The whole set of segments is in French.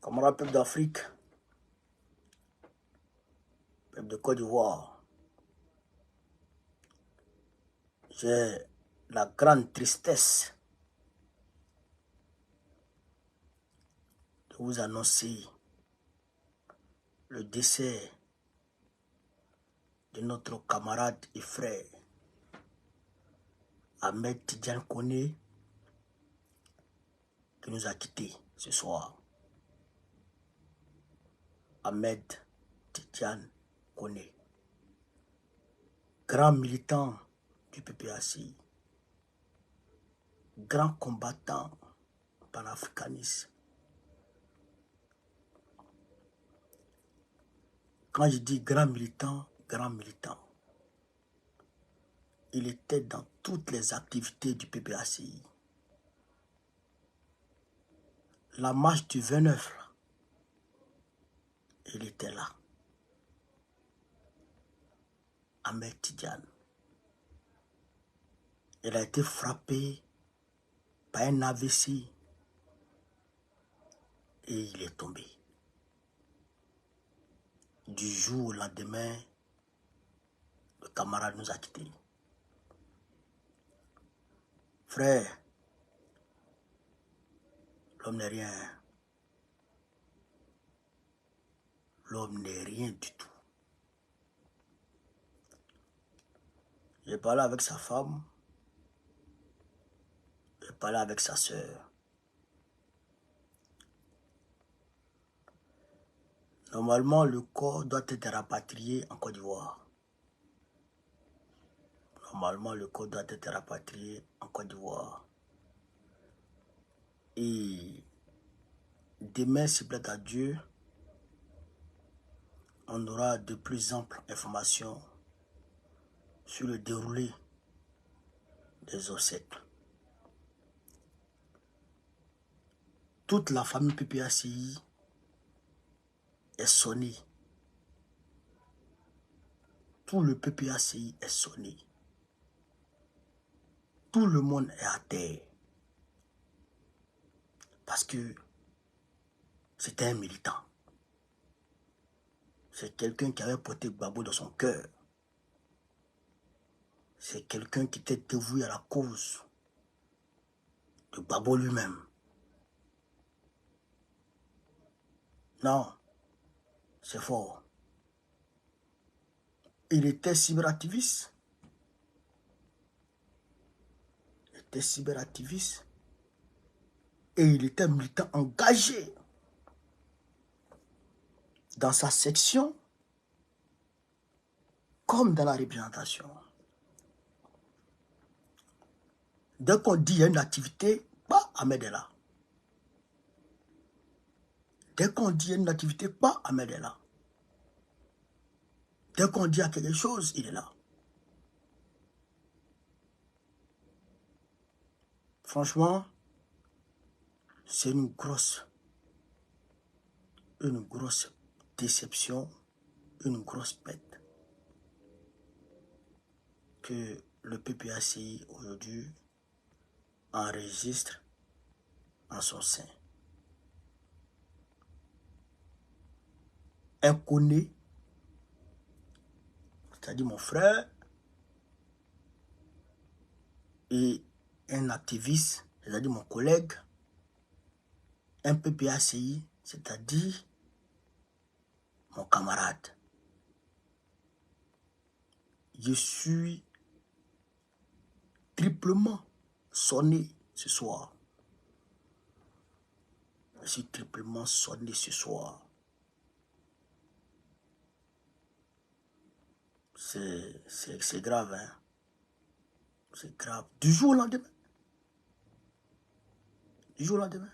Camarades peuple d'Afrique, peuple de Côte d'Ivoire, j'ai la grande tristesse de vous annoncer le décès de notre camarade et frère Ahmed Tidiane Koné qui nous a quittés ce soir. Ahmed Tidiane Koné, grand militant du PPACI, grand combattant panafricaniste. Quand je dis grand militant, il était dans toutes les activités du PPACI. La marche du 29, il était là. Ahmed Tidiane. Il a été frappé par un AVC et il est tombé. Du jour au lendemain, le camarade nous a quittés. Frère, l'homme n'est rien. L'homme n'est rien du tout. J'ai parlé avec sa femme. J'ai parlé avec sa sœur. Normalement, le corps doit être rapatrié en Côte d'Ivoire. Normalement, le corps doit être rapatrié en Côte d'Ivoire. Et demain, s'il plaît à Dieu, on aura de plus amples informations sur le déroulé des obsèques. Toute la famille PPACI est sonnée. Tout le PPACI est sonné. Tout le monde est à terre. Parce que c'était un militant. C'est quelqu'un qui avait porté Gbagbo dans son cœur. C'est quelqu'un qui était dévoué à la cause de Gbagbo lui-même. Non, c'est fort. Il était cyberactiviste. Il était cyberactiviste. Et il était militant engagé dans sa section comme dans la représentation. Dès qu'on dit il y a une activité, bah, Ahmed est là. Dès qu'on dit il y a une activité, bah, Ahmed est là. Dès qu'on dit à quelque chose, il est là. Franchement, c'est une grosse déception, une grosse pète que le PPACI aujourd'hui enregistre en son sein. Un Koné, c'est-à-dire mon frère, et un activiste, c'est-à-dire mon collègue, un PPACI, c'est-à-dire mon camarade. Je suis triplement sonné ce soir. Je suis triplement sonné ce soir. C'est grave, hein. C'est grave. Du jour au lendemain. Du jour au lendemain.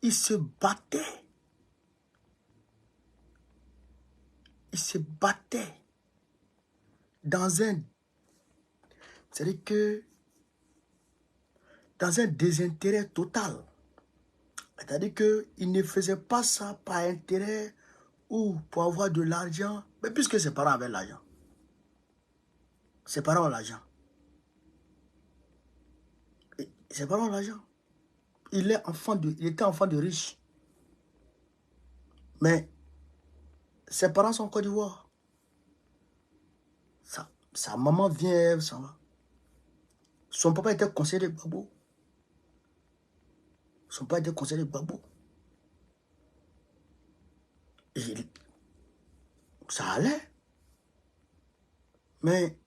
Il se battait. Il se battait dans un... C'est-à-dire que dans un désintérêt total. C'est-à-dire qu'il ne faisait pas ça par intérêt ou pour avoir de l'argent. Mais puisque ses parents avaient l'argent. Ses parents ont l'argent. Ses parents ont l'argent. il était enfant de riche. Mais ses parents sont en Côte d'Ivoire. Sa maman vient, ça va. Son papa était conseiller de Gbagbo. Son père était conseiller de Gbagbo. Et ça allait. Mais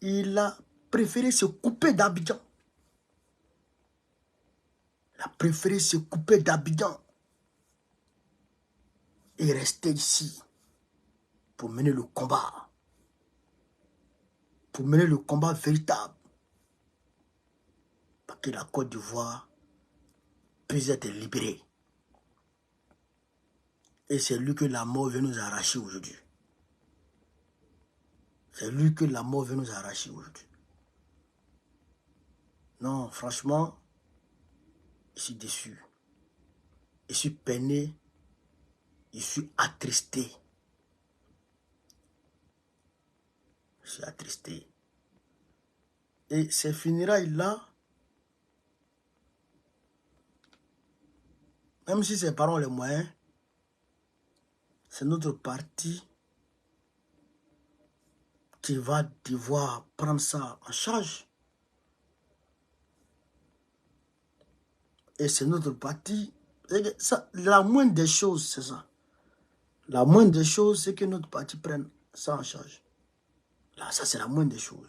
il a préféré se couper d'Abidjan. Il a préféré se couper d'Abidjan et rester ici pour mener le combat. Pour mener le combat véritable. Parce que la Côte d'Ivoire puisse être libérée. Et c'est lui que la mort veut nous arracher aujourd'hui. C'est lui que la mort veut nous arracher aujourd'hui. Non, franchement, je suis déçu. Je suis peiné. Je suis attristé. Je suis attristé. Et ces funérailles-là, même si ses parents ont les moyens, c'est notre parti qui va devoir prendre ça en charge. Et c'est notre parti. La moindre des choses, c'est ça. La moindre des choses, c'est que notre parti prenne ça en charge. Là, ça, c'est la moindre des choses.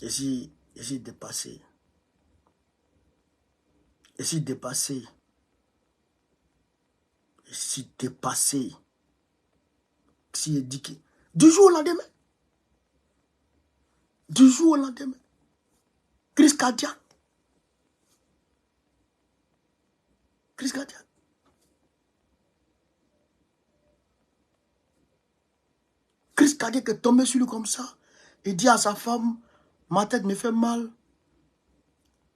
Et si dépassé. Et si dépassé. Et si dépassé. Si il dit que du jour au lendemain. Du jour au lendemain. Crise cardiaque. Crise cardiaque. Crise cardiaque est tombé sur lui comme ça. Il dit à sa femme, ma tête me fait mal.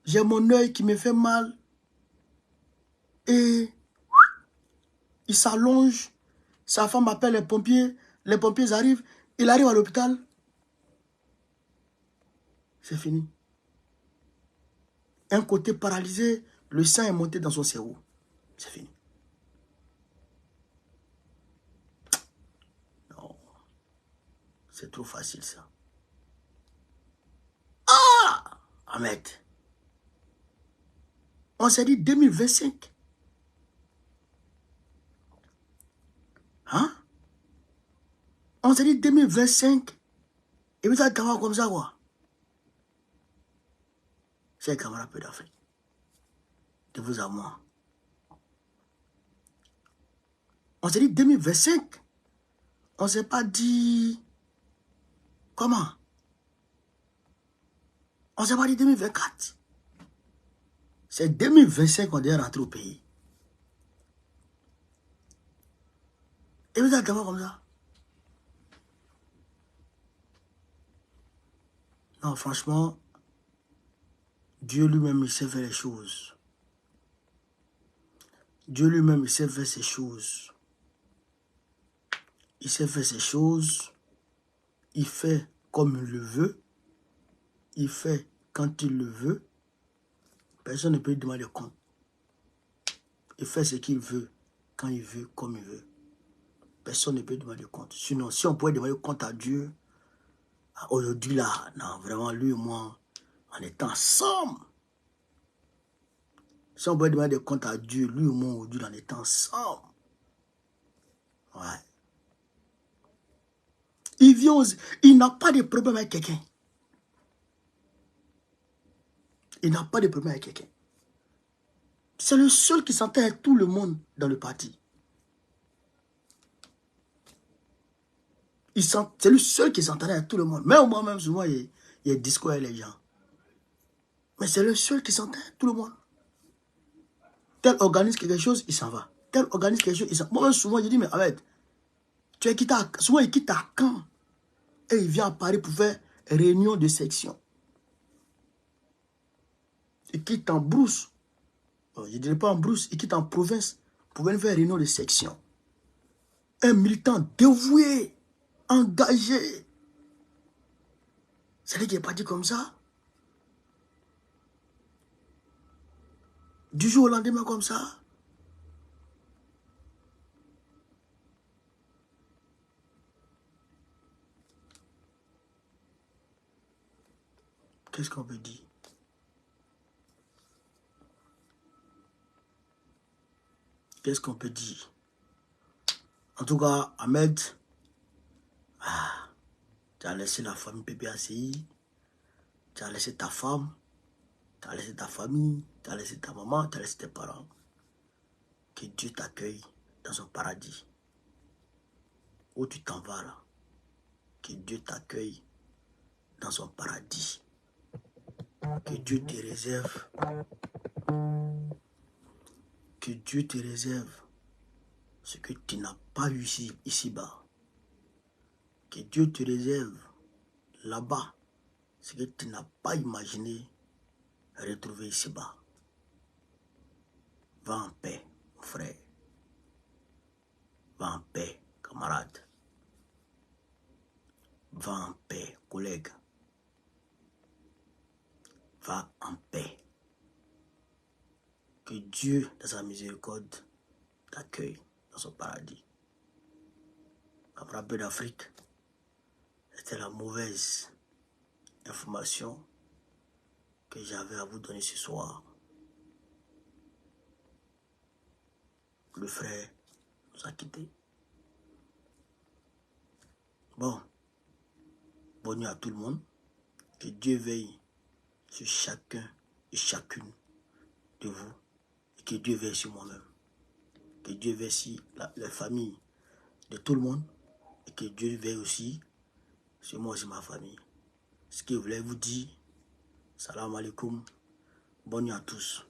J'ai mon œil qui me fait mal. Et il s'allonge. Sa femme appelle les pompiers. Les pompiers arrivent. Il arrive à l'hôpital. C'est fini. Un côté paralysé, le sang est monté dans son cerveau. C'est fini. Non. C'est trop facile ça. Ah! Ahmed. On s'est dit 2025. Hein? On s'est dit 2025. Et vous êtes comme ça quoi? C'est un camarade peu d'Afrique. De vous à moi. On s'est dit 2025. On ne s'est pas dit... Comment? On ne s'est pas dit 2024. C'est 2025 qu'on doit rentrer au pays. Et vous êtes d'abord comme ça? Non, franchement, Dieu lui-même, il sait faire les choses. Dieu lui-même, il sait faire ses choses. Il sait faire ses choses. Il fait comme il le veut. Il fait quand il le veut. Personne ne peut lui demander compte. Il fait ce qu'il veut, quand il veut, comme il veut. Personne ne peut lui demander compte. Sinon, si on pouvait demander compte à Dieu, aujourd'hui là, non, vraiment, lui et moi, on est ensemble. Si on pouvait demander compte à Dieu, lui et moi, aujourd'hui, on est ensemble. Ouais. Il n'a pas de problème avec quelqu'un. Il n'a pas de problème avec quelqu'un. C'est le seul qui s'entend avec tout le monde dans le parti. C'est le seul qui s'entendait avec tout le monde. Même moi-même, souvent, il y a des discours avec les gens. Mais c'est le seul qui s'entend avec tout le monde. Tel organise quelque chose, il s'en va. Tel organise quelque chose, il s'en va. Moi, souvent, je dis, mais arrête. Tu es quitté à... Souvent, il quitte à Caen. Et il vient à Paris pour faire réunion de section. Il quitte en brousse. Je ne dirais pas en brousse, il quitte en province pour venir faire réunion de section. Un militant dévoué, engagé. C'est lui qui est parti comme ça. Du jour au lendemain comme ça. Qu'est-ce qu'on peut dire? Qu'est-ce qu'on peut dire? En tout cas, Ahmed, tu as laissé la famille PPACI, tu as laissé ta femme, tu as laissé ta famille, tu as laissé ta maman, tu as laissé tes parents. Que Dieu t'accueille dans son paradis. Où tu t'en vas là. Que Dieu t'accueille dans son paradis. Que Dieu te réserve. Que Dieu te réserve ce que tu n'as pas eu ici-bas. Que Dieu te réserve là-bas ce que tu n'as pas imaginé retrouver ici-bas. Va en paix, mon frère. Va en paix, camarade. Va en paix, collègue. Va en paix. Que Dieu, dans sa miséricorde, t'accueille dans son paradis. Ma frappée d'Afrique, c'était la mauvaise information que j'avais à vous donner ce soir. Le frère nous a quittés. Bon, bonne nuit à tout le monde. Que Dieu veille sur chacun et chacune de vous. Et que Dieu veille sur moi-même. Que Dieu veille sur la famille de tout le monde. Et que Dieu veille aussi sur moi et sur ma famille. Ce que je voulais vous dire, salam alaikum, bonne nuit à tous.